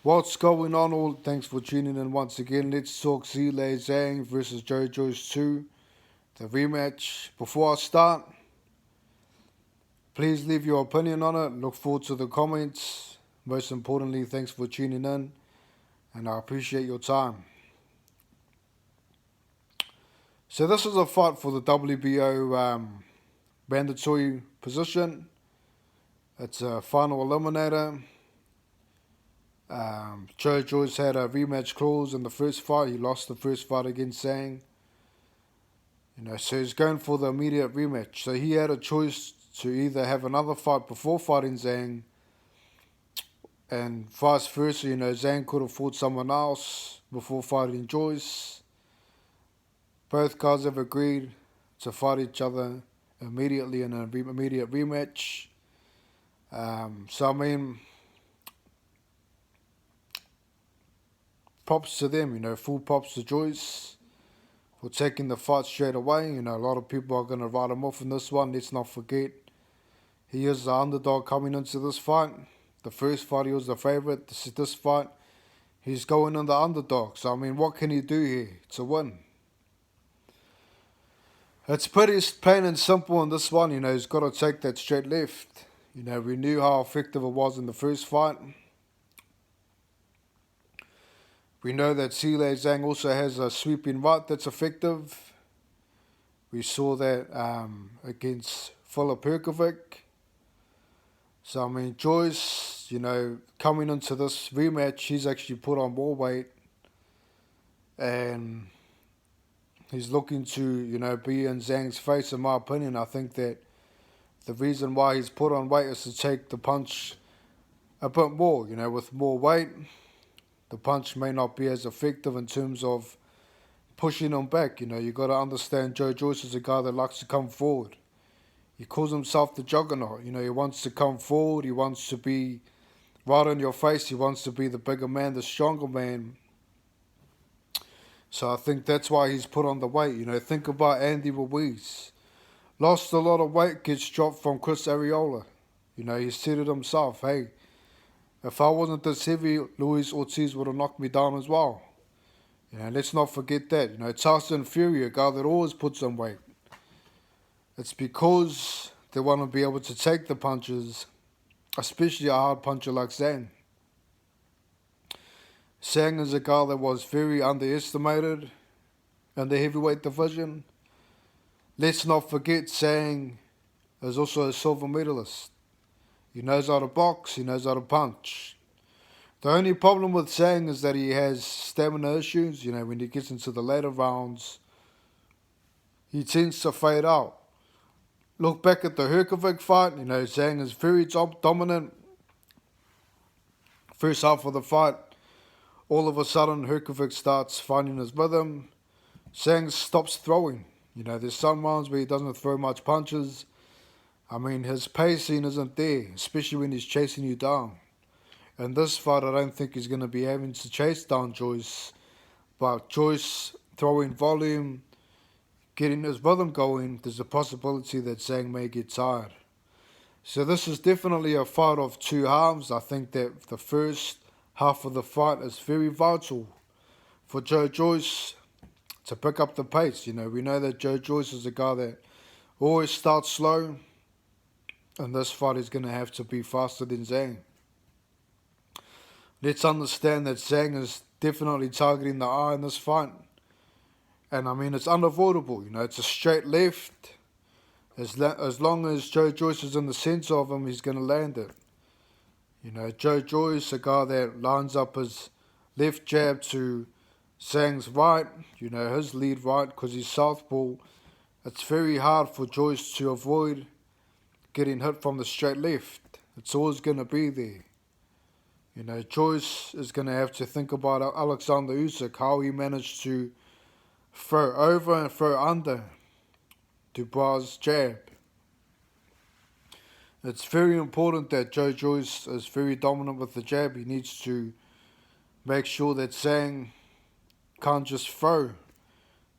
What's going on all? Thanks for tuning in once again. Let's talk Zhilei Zhang versus Joyce 2, the rematch. Before I start, please leave your opinion on it. Look forward to the comments. Most importantly, thanks for tuning in, and I appreciate your time. So this is a fight for the WBO mandatory position. It's a final eliminator. Joyce had a rematch clause in the first fight. He lost the first fight against Zhang. So he's going for the immediate rematch. So he had a choice to either have another fight before fighting Zhang, and vice versa. Zhang could have fought someone else before fighting Joyce. Both guys have agreed to fight each other immediately in an immediate rematch. Props to them, full props to Joyce for taking the fight straight away. A lot of people are going to write him off in this one. Let's not forget, he is the underdog coming into this fight. The first fight, he was the favourite. This fight, he's going in the underdog. So, what can he do here to win? It's pretty plain and simple in this one. He's got to take that straight left. We knew how effective it was in the first fight. We know that Zhilei Zhang also has a sweeping right that's effective. We saw that against Philip Herkovic. So, Joyce, coming into this rematch, he's actually put on more weight. And he's looking to, be in Zhang's face, in my opinion. I think that the reason why he's put on weight is to take the punch a bit more. With more weight, the punch may not be as effective in terms of pushing him back. You got to understand Joyce is a guy that likes to come forward. He calls himself the juggernaut. He wants to come forward. He wants to be right in your face. He wants to be the bigger man, the stronger man. So I think that's why he's put on the weight. Think about Andy Ruiz. Lost a lot of weight, gets dropped from Chris Arreola. He said it himself. Hey, if I wasn't this heavy, Luis Ortiz would have knocked me down as well. Let's not forget that. Tyson Fury, a guy that always puts on weight. It's because they want to be able to take the punches, especially a hard puncher like Zhang. Zhang is a guy that was very underestimated in the heavyweight division. Let's not forget Zhang is also a silver medalist. He knows how to box, he knows how to punch. The only problem with Zhang is that he has stamina issues. When he gets into the later rounds, he tends to fade out. Look back at the Herkovic fight. Zhang is very dominant. First half of the fight, all of a sudden Herkovic starts finding his rhythm. Zhang stops throwing. There's some rounds where he doesn't throw much punches. His pacing isn't there, especially when he's chasing you down. In this fight, I don't think he's going to be having to chase down Joyce. But Joyce throwing volume, getting his rhythm going, there's a possibility that Zhang may get tired. So this is definitely a fight of two halves. I think that the first half of the fight is very vital for Joyce to pick up the pace. We know that Joyce is a guy that always starts slow, and this fight is going to have to be faster than Zhang. Let's understand that Zhang is definitely targeting the eye in this fight. And it's unavoidable. It's a straight left. As long as Joyce is in the center of him, he's going to land it. Joyce, a guy that lines up his left jab to Zhang's right, his lead right, because he's southpaw. It's very hard for Joyce to avoid getting hit from the straight left. It's always going to be there. Joyce is going to have to think about Alexander Usyk, how he managed to throw over and throw under Dubois' jab. It's very important that Joyce is very dominant with the jab. He needs to make sure that Zhang can't just throw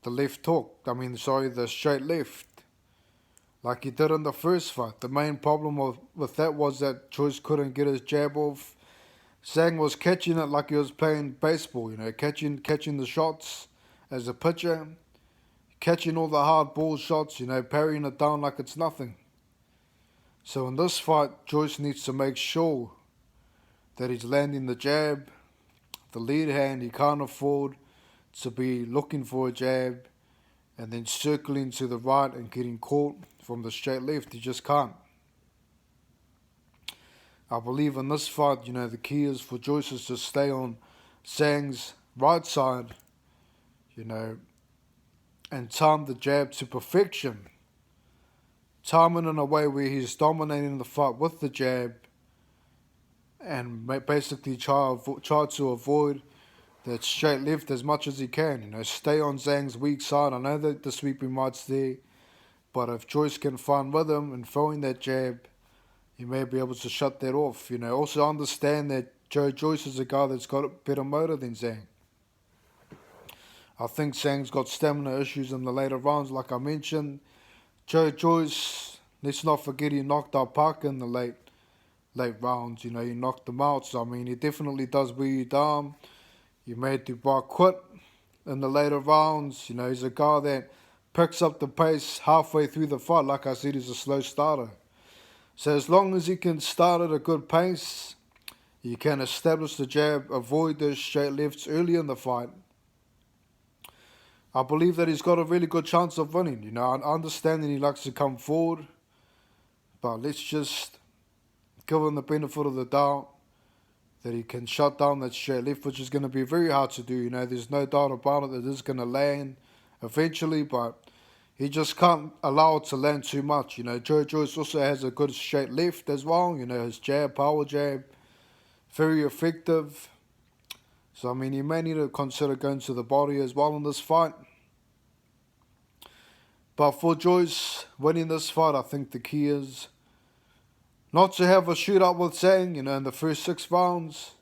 the left hook. The straight left, like he did in the first fight. The main problem with that was that Joyce couldn't get his jab off. Zhang was catching it like he was playing baseball, catching the shots as a pitcher, catching all the hard ball shots, parrying it down like it's nothing. So in this fight, Joyce needs to make sure that he's landing the jab, the lead hand. He can't afford to be looking for a jab and then circling to the right and getting caught from the straight left. He just can't. I believe in this fight, the key is for Joyce is to stay on Zhang's right side, and time the jab to perfection. Time it in a way where he's dominating the fight with the jab and basically try to avoid that straight left as much as he can. Stay on Zhang's weak side. I know that the sweeping right's there, but if Joyce can find rhythm and throwing that jab, he may be able to shut that off. Also understand that Joyce is a guy that's got a better motor than Zhang. I think Zhang's got stamina issues in the later rounds, like I mentioned. Joyce, let's not forget he knocked out Parker in the late rounds. He knocked him out. So, he definitely does wear you down. He made Dubois quit in the later rounds. He's a guy that picks up the pace halfway through the fight. Like I said, he's a slow starter. So as long as he can start at a good pace, he can establish the jab, avoid those straight lefts early in the fight. I believe that he's got a really good chance of winning. I understand that he likes to come forward, but let's just give him the benefit of the doubt that he can shut down that straight left, which is going to be very hard to do. There's no doubt about it that it's going to land eventually, but he just can't allow it to land too much. Joyce also has a good straight left as well. His jab, power jab, very effective. So, he may need to consider going to the body as well in this fight. But for Joyce winning this fight, I think the key is not to have a shootout with Zhang, in the first 6 rounds.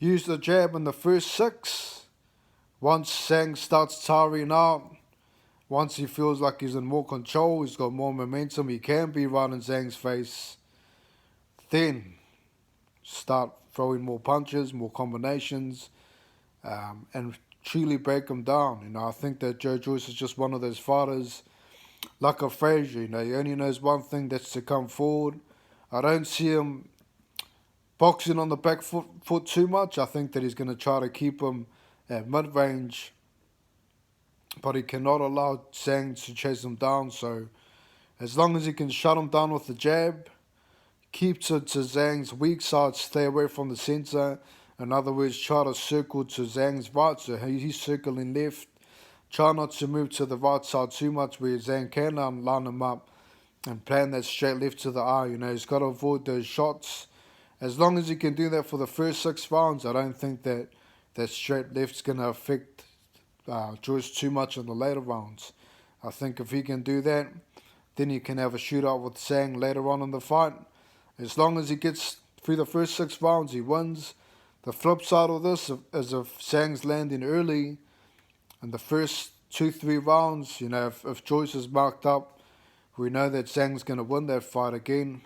Use the jab in the first 6. Once Zhang starts tiring out, once he feels like he's in more control, he's got more momentum, he can be right in Zhang's face, then start throwing more punches, more combinations, and truly break him down. I think that Joyce is just one of those fighters, like a Frazier. He only knows one thing, that's to come forward. I don't see him boxing on the back foot too much. I think that he's going to try to keep him at mid-range, but he cannot allow Zhang to chase him down. So as long as he can shut him down with the jab, keep to Zhang's weak side, stay away from the center. In other words, try to circle to Zhang's right, so he's circling left. Try not to move to the right side too much where Zhang can line him up and plan that straight left to the eye. He's got to avoid those shots. As long as he can do that for the first 6 rounds, I don't think that straight left's going to affect Joyce too much in the later rounds. I think if he can do that, then he can have a shootout with Zhang later on in the fight. As long as he gets through the first 6 rounds, he wins. The flip side of this is if Zhang's landing early in the first 2-3 rounds, if Joyce is marked up, we know that Zhang's going to win that fight again.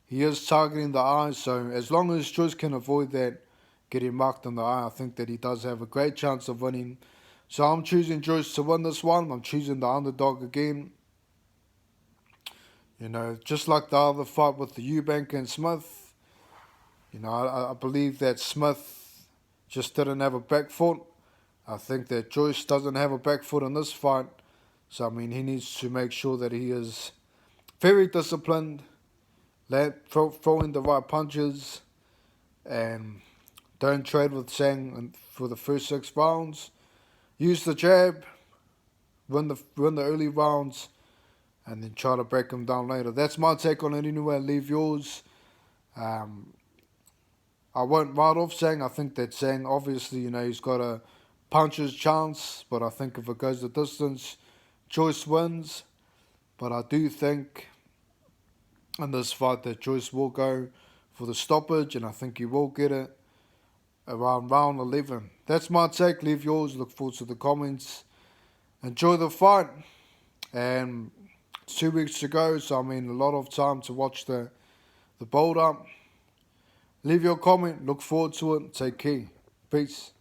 He is targeting the eye, so as long as Joyce can avoid that, getting marked in the eye, I think that he does have a great chance of winning. So I'm choosing Joyce to win this one. I'm choosing the underdog again. Just like the other fight with the Eubank and Smith, I believe that Smith just didn't have a back foot. I think that Joyce doesn't have a back foot in this fight. So, he needs to make sure that he is very disciplined, throwing the right punches, and don't trade with Zhang for the first 6 rounds. Use the jab, win the early rounds, and then try to break him down later. That's my take on it anyway. Leave yours. I won't write off Zhang. I think that Zhang, obviously, he's got a puncher's chance, but I think if it goes the distance, Joyce wins. But I do think in this fight that Joyce will go for the stoppage, and I think he will get it around round 11. That's my take. Leave yours. Look forward to the comments. Enjoy the fight. And 2 weeks to go, so a lot of time to watch the build-up. Leave your comment. Look forward to it. Take care. Peace.